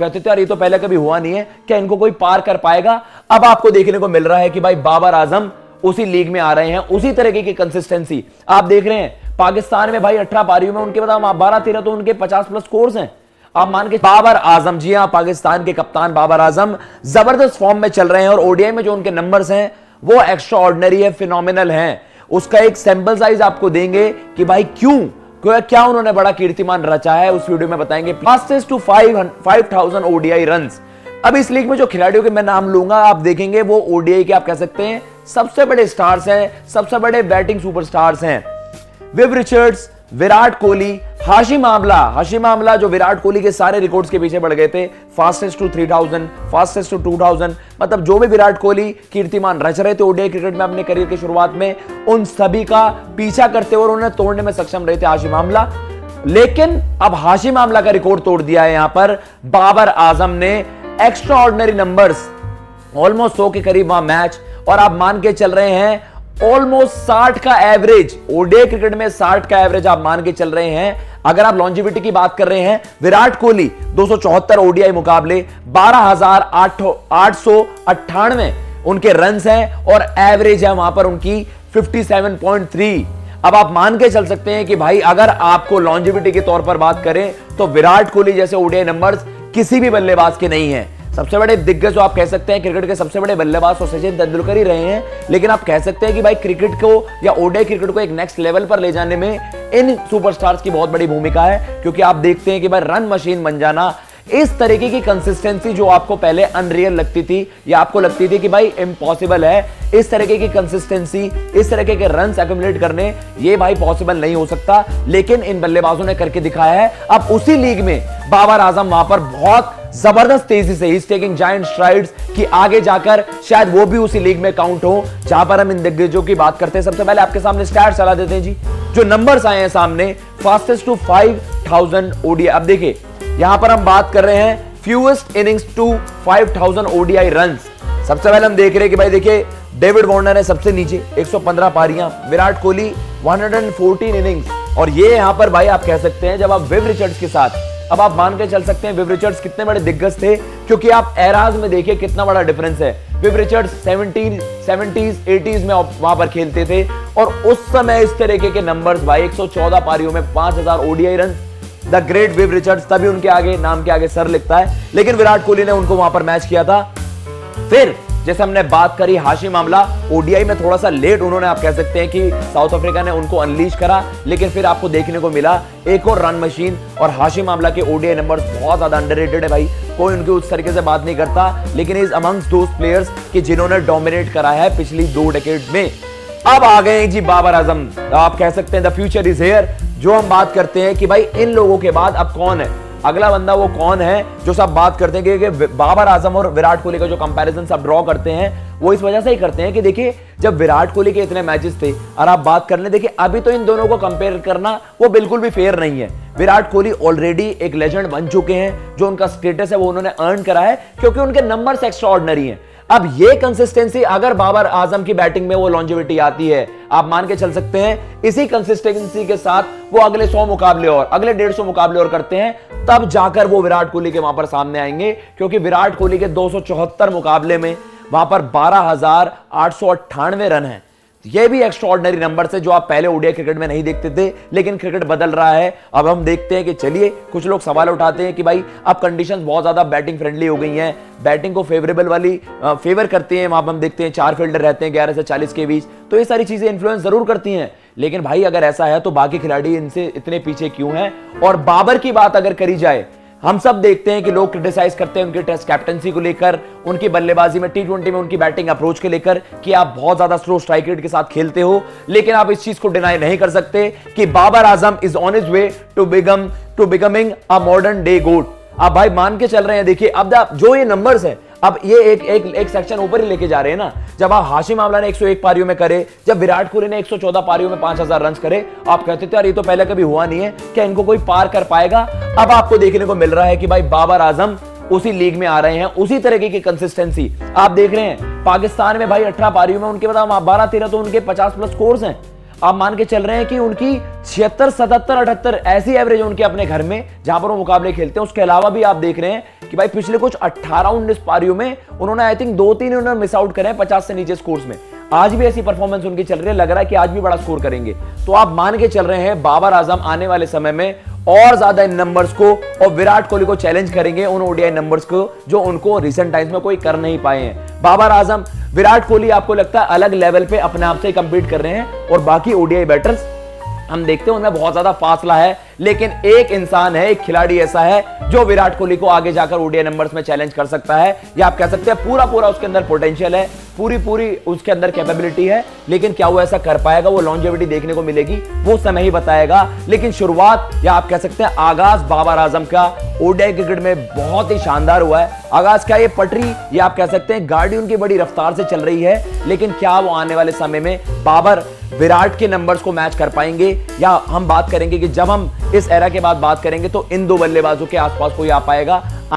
कहते थे यार ये तो पहले कभी हुआ नहीं है, क्या इनको कोई पार कर पाएगा? अब आपको देखने को मिल रहा है कि भाई बाबर आजम उसी लीग में आ रहे हैं, उसी तरीके की कंसिस्टेंसी आप देख रहे हैं। पाकिस्तान में भाई 18 पारियों में उनके बताओ 12-13 तो उनके 50+ स्कोर्स हैं। आप मान के बाबर आजम, जी हां, पाकिस्तान के कप्तान बाबर आजम जबरदस्त फॉर्म में चल रहे हैं और ओडीआई में जो उनके नंबर्स हैं वो एक्स्ट्रा ऑर्डिनरी है, फिनोमिनल है। उसका एक सैंपल साइज आपको देंगे कि भाई क्या उन्होंने बड़ा कीर्तिमान रचा है, उस वीडियो में बताएंगे। Fastest to 5000 ODI runs. अब इस लीग में जो खिलाड़ियों के मैं नाम लूंगा आप देखेंगे वो ओडीआई के आप कह सकते हैं सबसे बड़े स्टार्स हैं, सबसे बड़े बैटिंग सुपरस्टार्स हैं। विव रिचर्ड्स, विराट कोहली, हाशिम आमला जो विराट कोहली के सारे रिकॉर्ड्स के पीछे बढ़ गए थे, फास्टेस्ट टू 3000, फास्टेस्ट टू 2000, मतलब जो भी विराट कोहली कीर्तिमान रच रहे थे ओडीआई क्रिकेट में अपने करियर की शुरुआत में, उन सभी का पीछा करते हुए उन्हें तोड़ने में सक्षम रहे थे हाशिम आमला। लेकिन अब हाशिम आमला का रिकॉर्ड तोड़ दिया है यहां पर बाबर आजम ने। एक्स्ट्रा ऑर्डिनरी नंबर्स, ऑलमोस्ट 100 के करीब वहां मैच, और आप मान के चल रहे हैं ऑलमोस्ट 60 का एवरेज, ओडीआई क्रिकेट में 60 का एवरेज आप मान के चल रहे हैं। अगर आप लॉन्जिविटी की बात कर रहे हैं, विराट कोहली 274 ओडीआई मुकाबले, 12,898 उनके रन्स हैं और एवरेज है वहां पर उनकी 57.3। अब आप मान के चल सकते हैं कि भाई अगर आपको लॉन्जिविटी के तौर पर बात करें तो विराट कोहली जैसे ओडीआई नंबर्स किसी भी बल्लेबाज के नहीं है। सबसे बड़े दिग्गज जो आप कह सकते हैं क्रिकेट के सबसे बड़े बल्लेबाज तो सचिन तेंदुलकर ही रहे हैं, लेकिन आप कह सकते हैं कि भाई क्रिकेट को या ओडीआई क्रिकेट को एक नेक्स्ट लेवल पर ले जाने में इन सुपरस्टार्स की बहुत बड़ी भूमिका है। क्योंकि आप देखते हैं कि भाई रन मशीन बन जाना, इस तरीके की कंसिस्टेंसी जो आपको पहले अनरियल लगती थी या आपको लगती थी कि भाई इम्पॉसिबल है, इस तरीके की कंसिस्टेंसी, इस तरीके के रन्स एक्युमुलेट करने, ये भाई पॉसिबल नहीं हो सकता, लेकिन इन बल्लेबाजों ने करके दिखाया है। अब उसी लीग में बाबर आजम वहां पर बहुत जबरदस्त तेजी से इज टेकिंग जायंट स्ट्राइड्स कि आगे जाकर शायद वो भी उसी लीग में काउंट हो जहां पर हम इन दिग्गजों की बात करते हैं। सबसे पहले आपके सामने स्टैट्स चला देते हैं जी, जो नंबर्स आए हैं सामने, फास्टेस्ट टू 5000 ओडीआई। अब देखिए यहां पर हम बात कर रहे हैं fewest innings to 5000 ODI runs. सबसे पहले हम देख रहे हैं कि भाई देखिए डेविड वार्नर है सबसे नीचे 115 पारियां, विराट कोहली 114 इनिंग्स, और ये यहां पर भाई आप कह सकते हैं जब आप विव रिचर्ड्स के साथ, अब आप मान के चल सकते हैं विव रिचर्ड्स कितने बड़े दिग्गज थे, क्योंकि आप एराज में देखिए कितना बड़ा डिफरेंस है। विव रिचर्ड्स 70s 80s में वहां पर खेलते थे और उस समय इस तरीके के नंबर्स भाई 114 पारियों में 5000 ODI run, the great Viv Richards, तभी उनके आगे नाम के आगे सर लिखता है। लेकिन विराट कोहली ने उनको वहां पर मैच किया था। फिर जैसे हमने बात करी हाशिम आमला, ओडीआई में थोड़ा सा लेट उन्होंने आप कह सकते हैं कि साउथ अफ्रीका ने उनको अनलीश करा, लेकिन फिर आपको देखने को मिला एक और रन मशीन। और हाशिम आमला के ओडीआई नंबर्स बहुत ज्यादा अंडररेटेड है भाई, कोई उनकी उस तरीके से बात नहीं करता, लेकिन इज अमंग्स दोस प्लेयर्स कि जिन्होंने डोमिनेट करा है पिछली 2 डेकेड में। अब आ गए जी बाबर आजम, आप कह सकते हैं द फ्यूचर इज हियर। जो हम बात करते हैं कि भाई इन लोगों के बाद अब कौन है अगला बंदा, वो कौन है जो सब बात करते हैं कि बाबर आजम और विराट कोहली का जो कंपैरिजन सब ड्रॉ करते हैं, वो इस वजह से ही करते हैं कि देखिए जब विराट कोहली के इतने मैचेस थे और आप बात करने देखिए अभी तो इन दोनों को कंपेयर करना वो बिल्कुल भी फेयर नहीं है। विराट कोहली ऑलरेडी एक लेजेंड बन चुके हैं, जो उनका स्टेटस है वो उन्होंने अर्न करा है क्योंकि उनके नंबर्स एक्स्ट्रा ऑर्डिनरी हैं। अब ये कंसिस्टेंसी अगर बाबर आजम की बैटिंग में वो लॉन्जिविटी आती है, आप मान के चल सकते हैं इसी कंसिस्टेंसी के साथ वो अगले 100 मुकाबले और अगले 150 मुकाबले और करते हैं, तब जाकर वो विराट कोहली के वहां पर सामने आएंगे। क्योंकि विराट कोहली के 274 मुकाबले में वहां पर 12,898 रन हैं। ये भी एक्स्ट्राऑर्डिनरी नंबर से जो आप पहले ओडीआई क्रिकेट में नहीं देखते थे, लेकिन क्रिकेट बदल रहा है। अब हम देखते हैं कि चलिए कुछ लोग सवाल उठाते हैं कि भाई अब कंडीशंस बहुत ज्यादा बैटिंग फ्रेंडली हो गई हैं, बैटिंग को फेवरेबल वाली फेवर करती हैं। वहां हम देखते हैं 4 फील्डर रहते हैं 11 से 40 के बीच, तो ये सारी चीजें इन्फ्लुएंस जरूर करती हैं। लेकिन भाई अगर ऐसा है तो बाकी खिलाड़ी इनसे इतने पीछे क्यों हैं? और बाबर की बात अगर करी जाए, हम सब देखते हैं कि लोग क्रिटिसाइज करते हैं उनकी टेस्ट कैप्टनसी को लेकर, उनकी बल्लेबाजी में, टी20 में उनकी बैटिंग अप्रोच के लेकर कि आप बहुत ज्यादा स्लो स्ट्राइक रेट के साथ खेलते हो। लेकिन आप इस चीज को डिनाई नहीं कर सकते कि Babar Azam is on his way to becoming a modern day GOAT. आप भाई मान के चल रहे हैं, देखिए अब जो ये नंबर्स है, अब ये एक सेक्शन ऊपर ही लेके जा रहे हैं ना। जब आप हाशिम आमला ने 101 पारियों में करे, जब विराट कोहली ने 114 पारियों में 5000 रन करे, आप कहते थे यार ये तो पहले कभी हुआ नहीं है, क्या इनको कोई पार कर पाएगा? अब आपको देखने को मिल रहा है कि भाई बाबर आजम उसी लीग में आ रहे हैं, उसी तरीके की कंसिस्टेंसी आप देख रहे हैं। पाकिस्तान में भाई 18 पारियों में उनके बताओ 12-13 तो उनके 50+ स्कोर्स हैं। आप मान के चल रहे हैं कि उनकी 76, 77, 78 ऐसी एवरेज उनके अपने घर में जहां पर वो मुकाबले खेलते हैं। उसके अलावा भी आप देख रहे हैं कि भाई पिछले कुछ 18-19 पारियों में उन्होंने आई थिंक 2-3 उन्होंने मिस आउट करे हैं 50 से नीचे स्कोर्स में। आज भी ऐसी परफॉर्मेंस उनकी चल रही है, लग रहा है कि आज भी बड़ा स्कोर करेंगे। तो आप मान के चल रहे हैं बाबर आजम आने वाले समय में और ज्यादा इन नंबर्स को और विराट कोहली को चैलेंज करेंगे उन ओडीआई नंबर्स को जो उनको रिसेंट टाइम्स में कोई कर नहीं पाए हैं। बाबर आजम, विराट कोहली आपको लगता है अलग लेवल पे अपने आप से कंपीट कर रहे हैं और बाकी ओडीआई बैटर्स हम देखते हैं उनमें बहुत ज्यादा फासला है। लेकिन एक इंसान है, एक खिलाड़ी ऐसा है जो विराट कोहली को आगे जाकर ओडीआई नंबर्स में चैलेंज कर सकता है, या आप कह सकते हैं पूरा उसके अंदर पोटेंशियल है, पूरी उसके अंदर कैपेबिलिटी है। लेकिन क्या वो ऐसा कर पाएगा, वो लॉन्जेविटी देखने को मिलेगी, वो समय ही बताएगा। लेकिन शुरुआत या आप कह सकते हैं आगाज बाबर आजम का ओडीआई क्रिकेट में बहुत ही शानदार हुआ है। आगाज क्या ये पटरी या आप कह सकते हैं गाड़ी उनकी बड़ी रफ्तार से चल रही है, लेकिन क्या वो आने वाले समय में बाबर विराट के नंबर्स को मैच कर पाएंगे, या हम बात करेंगे कि जब हम इस एरा के बाद बात करेंगे तो इन दो बल्लेबाजों के आसपास कोई आ पाएगा।